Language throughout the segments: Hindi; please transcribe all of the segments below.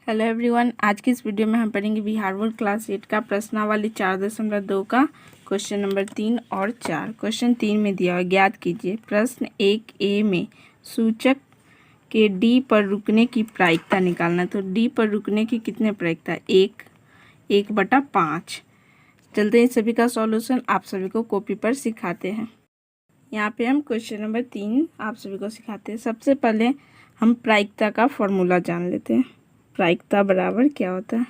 हेलो एवरीवन, आज की इस वीडियो में हम पढ़ेंगे बिहार बोर्ड क्लास 8 का प्रश्नावली 4.2 का क्वेश्चन नंबर 3 और 4। क्वेश्चन 3 में दिया हुआ ज्ञात कीजिए। प्रश्न 1A में सूचक के डी पर रुकने की प्रायिकता निकालना। तो डी पर रुकने की कितने प्रायिकता? 1/5। चलते हैं सभी का सॉल्यूशन आप सभी को कॉपी पर सिखाते हैं। यहाँ पे हम क्वेश्चन नंबर 3 आप सभी को सिखाते हैं। सबसे पहले हम प्रायिकता का फॉर्मूला जान लेते हैं। प्रायिकता बराबर क्या होता है?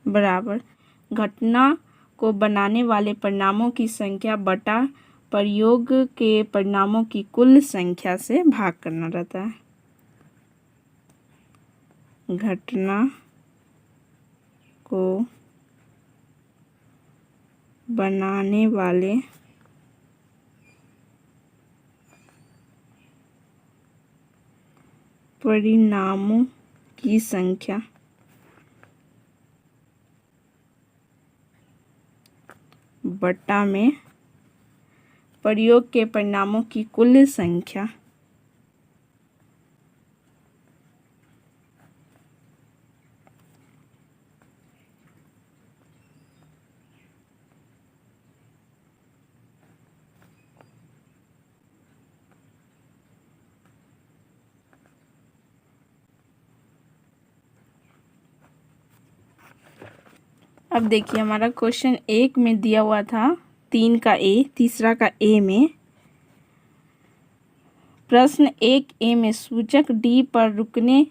बराबर घटना को बनाने वाले परिणामों की संख्या बटा प्रयोग के परिणामों की कुल संख्या से भाग करना रहता है। घटना को बनाने वाले परिणामों की संख्या बटा में प्रयोग के परिणामों की कुल संख्या अब देखिए हमारा क्वेश्चन 1 में दिया हुआ था 3 का ए, तीसरा का ए में। प्रश्न 1A में सूचक डी पर रुकने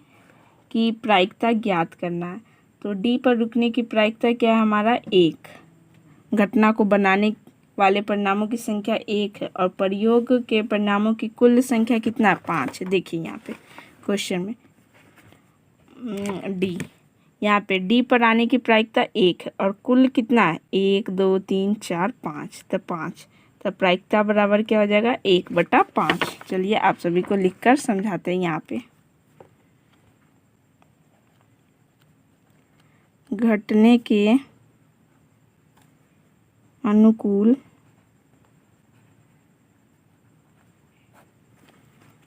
की प्रायिकता ज्ञात करना है। तो डी पर रुकने की प्रायिकता क्या है हमारा? 1। घटना को बनाने वाले परिणामों की संख्या 1 है और प्रयोग के परिणामों की कुल संख्या कितना है? 5। देखिए यहाँ पे क्वेश्चन में डी, यहाँ पे डी पर आने की प्रायिकता 1 है और कुल कितना है? 1 2 3 4 5, तो 5। तो प्रायिकता बराबर क्या हो जाएगा? 1/5। चलिए आप सभी को लिखकर समझाते हैं। यहाँ पे घटने के अनुकूल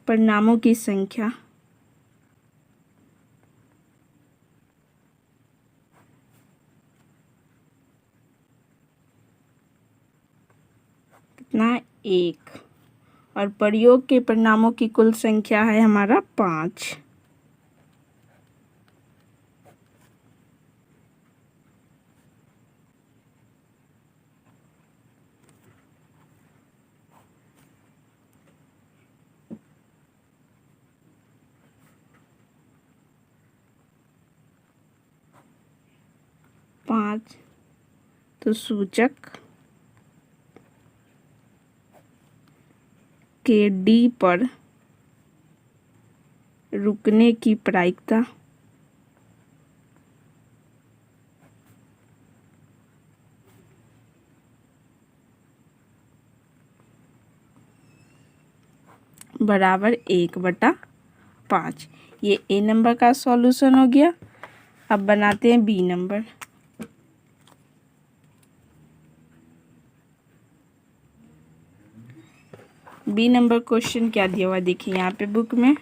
परिणामों की संख्या कितना? 1 और प्रयोग के परिणामों की कुल संख्या है हमारा 5। तो सूचक के डी पर रुकने की प्रायिकता बराबर 1/5। ये ए नंबर का सॉल्यूशन हो गया। अब बनाते हैं B number. B number question क्या दिया हुआ देखिए यहाँ पे बुक में।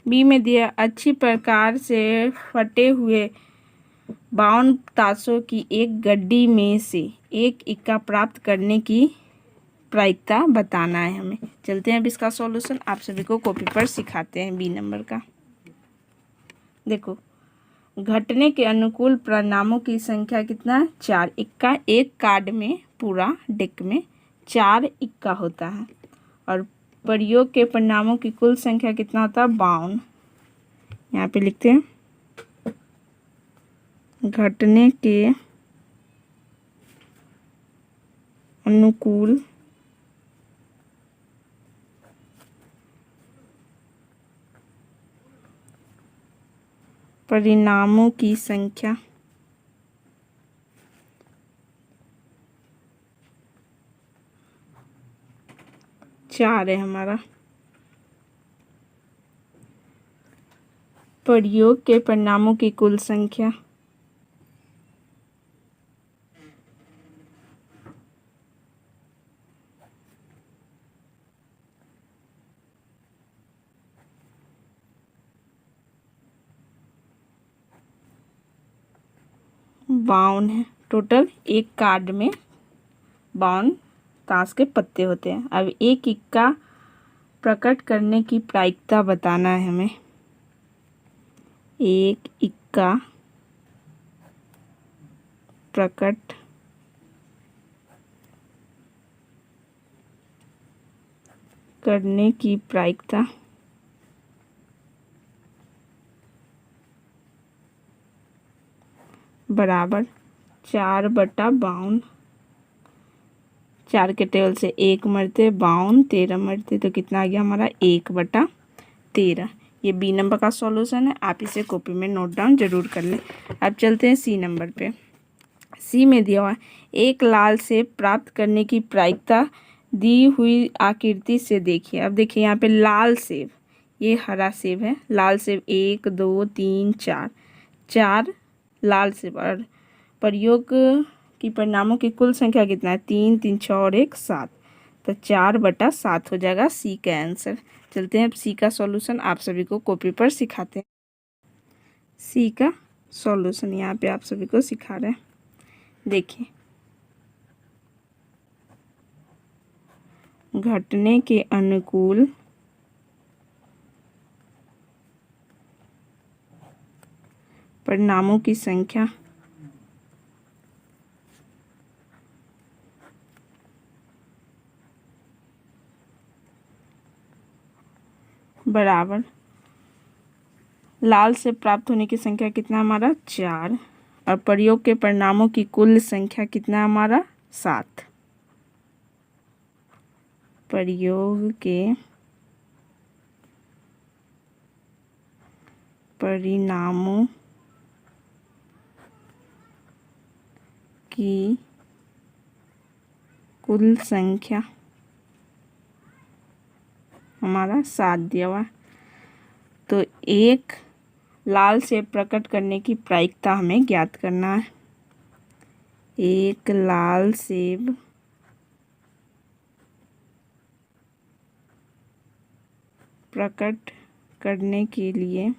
बी में दिया अच्छी प्रकार से फटे हुए 52 ताशों की एक गड्डी में से एक इक्का प्राप्त करने की प्रायिकता बताना है हमें। चलते हैं अब इसका सॉल्यूशन आप सभी को कॉपी पर सिखाते हैं। बी नंबर का देखो, घटने के अनुकूल परिणामों की संख्या कितना है? 4 इक्का। एक कार्ड में पूरा डेक में 4 इक्का होता है और प्रयोग के परिणामों की कुल संख्या कितना होता है? 52। यहाँ पे लिखते हैं घटने के अनुकूल परिणामों की संख्या चार है हमारा। प्रयोग के परिणामों की कुल संख्या 52 है। टोटल एक कार्ड में 52 ताश के पत्ते होते हैं। अब एक इक्का प्रकट करने की प्रायिकता बताना है हमें। एक इक्का प्रकट करने की प्रायिकता बराबर 4/52। 4 के टेबल से 1 मरते 52, 13 मरते तो कितना आ गया हमारा 1/13। ये बी नंबर का सॉल्यूशन है। आप इसे कॉपी में नोट डाउन जरूर कर लें। अब चलते हैं सी नंबर पे। सी में दिया हुआ एक लाल सेब प्राप्त करने की प्रायिकता दी हुई आकृति से देखिए। अब देखिए यहाँ पे लाल सेब, ये हरा सेब है। लाल सेब 1 2 3 4, 4 लाल सेब और प्रयोग की परिणामों की कुल संख्या कितना है 3 3 6 और 1 7, तो 4/7 हो जाएगा सी का आंसर। चलते हैं अब सी का सॉल्यूशन आप सभी को कॉपी पर सिखाते हैं। सी का सॉल्यूशन यहाँ पे आप सभी को सिखा रहे हैं। देखिए घटने के अनुकूल परिणामों की संख्या बराबर लाल से प्राप्त होने की संख्या कितना हमारा 4 और प्रयोग के परिणामों की कुल संख्या कितना हमारा 7। प्रयोग के परिणामों की कुल संख्या हमारा 7 दिया हुआ। तो एक लाल सेब प्रकट करने की प्रायिकता हमें ज्ञात करना है। एक लाल सेब प्रकट करने के लिए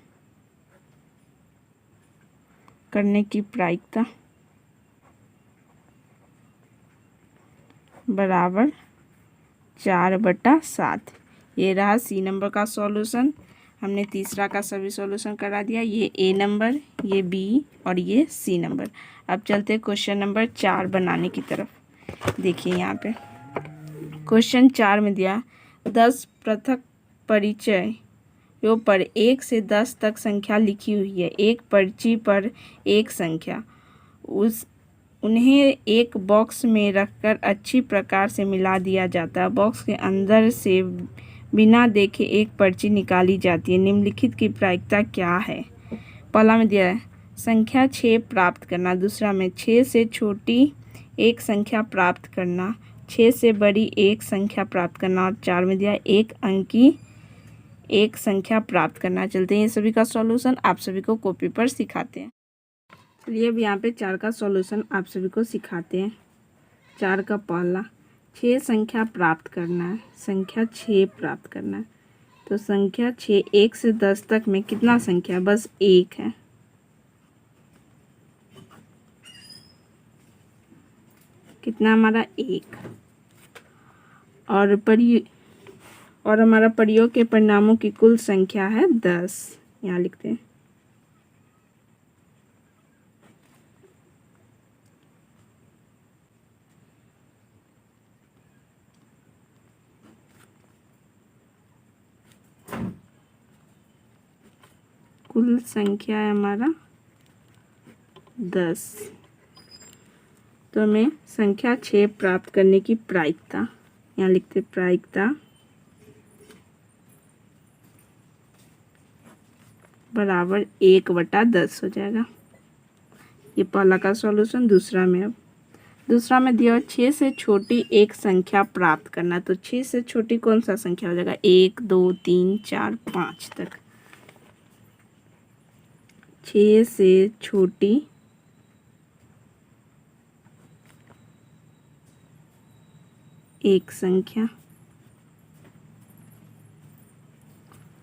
करने की प्रायिकता बराबर 4/7। ये रहा सी नंबर का सॉल्यूशन। हमने तीसरा का सभी सॉल्यूशन करा दिया। ये ए नंबर, ये बी और ये सी नंबर। अब चलते क्वेश्चन नंबर 4 बनाने की तरफ। देखिए यहाँ पे क्वेश्चन 4 में दिया 10 पृथक परिचय यो पर 1 से 10 तक संख्या लिखी हुई है। एक पर्ची पर एक संख्या, उन्हें एक बॉक्स में रखकर अच्छी प्रकार से मिला दिया जाता है। बॉक्स के अंदर से बिना देखे एक पर्ची निकाली जाती है। निम्नलिखित की प्रायिकता क्या है? पहला में दिया है संख्या 6 प्राप्त करना, दूसरा में 6 से छोटी एक संख्या प्राप्त करना, 6 से बड़ी एक संख्या प्राप्त करना और 4 में दिया एक अंकी एक संख्या प्राप्त करना। चलते हैं ये सभी का सॉल्यूशन आप सभी को कॉपी पर सिखाते हैं। चलिए अब यहाँ पे 4 का सॉल्यूशन आप सभी को सिखाते हैं। 4 का पहला 6 संख्या प्राप्त करना है, संख्या 6 प्राप्त करना है। तो संख्या 6 1 से 10 तक में कितना संख्या है? बस 1 है। कितना हमारा 1 और हमारा प्रयोग के परिणामों की कुल संख्या है 10। यहाँ लिखते हैं। कुल संख्या है हमारा 10। तो हमें संख्या 6 प्राप्त करने की प्रायिकता, यहाँ लिखते प्रायिकता बराबर 1/10 हो जाएगा। ये पहला का सॉल्यूशन। दूसरा में दिया 6 से छोटी एक संख्या प्राप्त करना। तो 6 से छोटी कौन सा संख्या हो जाएगा? 1 2 3 4 5 तक। 6 से छोटी एक संख्या,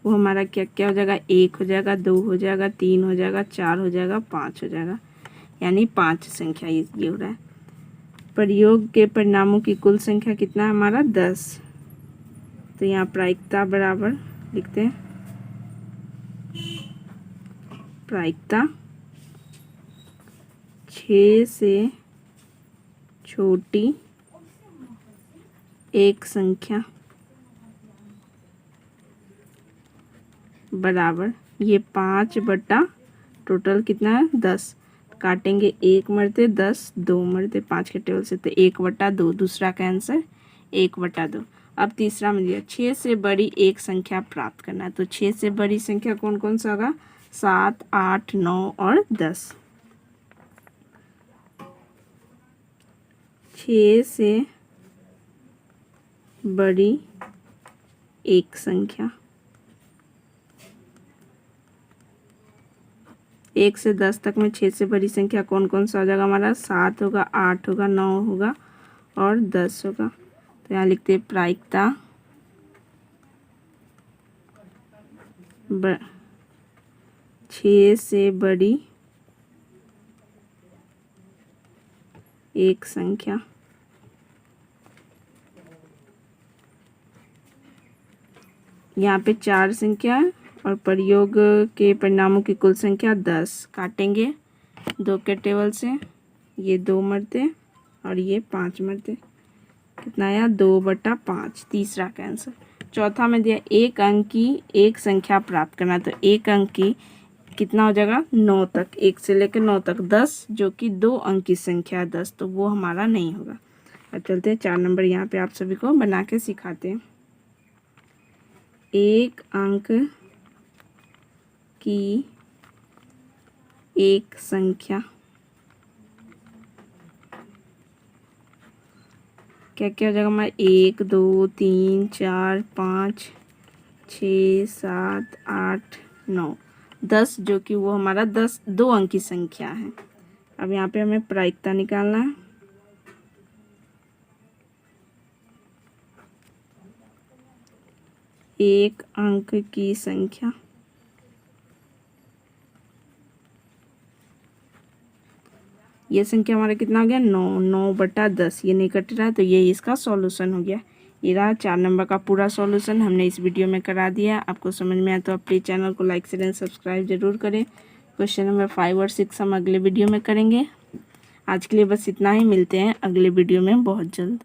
वो हमारा क्या क्या हो जाएगा? 1 हो जाएगा, 2 हो जाएगा, 3 हो जाएगा, 4 हो जाएगा, 5 हो जाएगा। यानी 5 संख्या ये हो रहा है। प्रयोग के परिणामों की कुल संख्या कितना है हमारा 10। तो यहाँ प्रायिकता बराबर लिखते हैं, प्रायिकता 6 से छोटी एक संख्या बराबर ये 5 बटा टोटल कितना है 10, काटेंगे 1 मरते 10, 2 मरते 5 के टेबल से, तो 1/2, दूसरा का आंसर 1/2। अब तीसरा में दिया 6 से बड़ी एक संख्या प्राप्त करना है। तो 6 से बड़ी संख्या कौन कौन सा होगा, 7, 8, 9 और 10। 6 से बड़ी एक संख्या, 1 से 10 तक में 6 से बड़ी संख्या कौन कौन सा हो जाएगा हमारा, 7 होगा, 8 होगा, 9 होगा और 10 होगा। तो यहाँ लिखते हैं प्रायिकता 6 से बड़ी एक संख्या। यहाँ पे 4 संख्या है और प्रयोग के परिणामों की कुल संख्या 10, काटेंगे 2 के टेबल से, ये 2 मरते और ये 5 मरते, कितना आया 2/5, तीसरा का आंसर। चौथा में दिया एक अंक की एक संख्या प्राप्त करना, तो एक अंक की कितना हो जाएगा 9 तक, 1 से लेकर 9 तक, 10 जो कि 2 अंक की संख्या 10, तो वो हमारा नहीं होगा। अब चलते हैं 4 नंबर, यहाँ पे आप सभी को बना के सिखाते हैं। एक अंक की एक संख्या, क्या क्या हो जाएगा हमारा 1, 2, 3, 4, 5, 6, 7, 8, 9, 10 जो कि वो हमारा 2 अंक की संख्या है। अब यहाँ पे हमें प्रायिकता निकालना है। एक अंक की संख्या, ये संख्या हमारा कितना हो गया 9, 9/10, ये नहीं कट रहा है तो ये इसका सॉल्यूशन हो गया। ये रहा 4 नंबर का पूरा सॉल्यूशन हमने इस वीडियो में करा दिया। आपको समझ में आया तो आप प्लीज़ चैनल को लाइक शेयर एंड सब्सक्राइब जरूर करें। क्वेश्चन नंबर 5 और 6 हम अगले वीडियो में करेंगे। आज के लिए बस इतना ही, मिलते हैं अगले वीडियो में बहुत जल्द।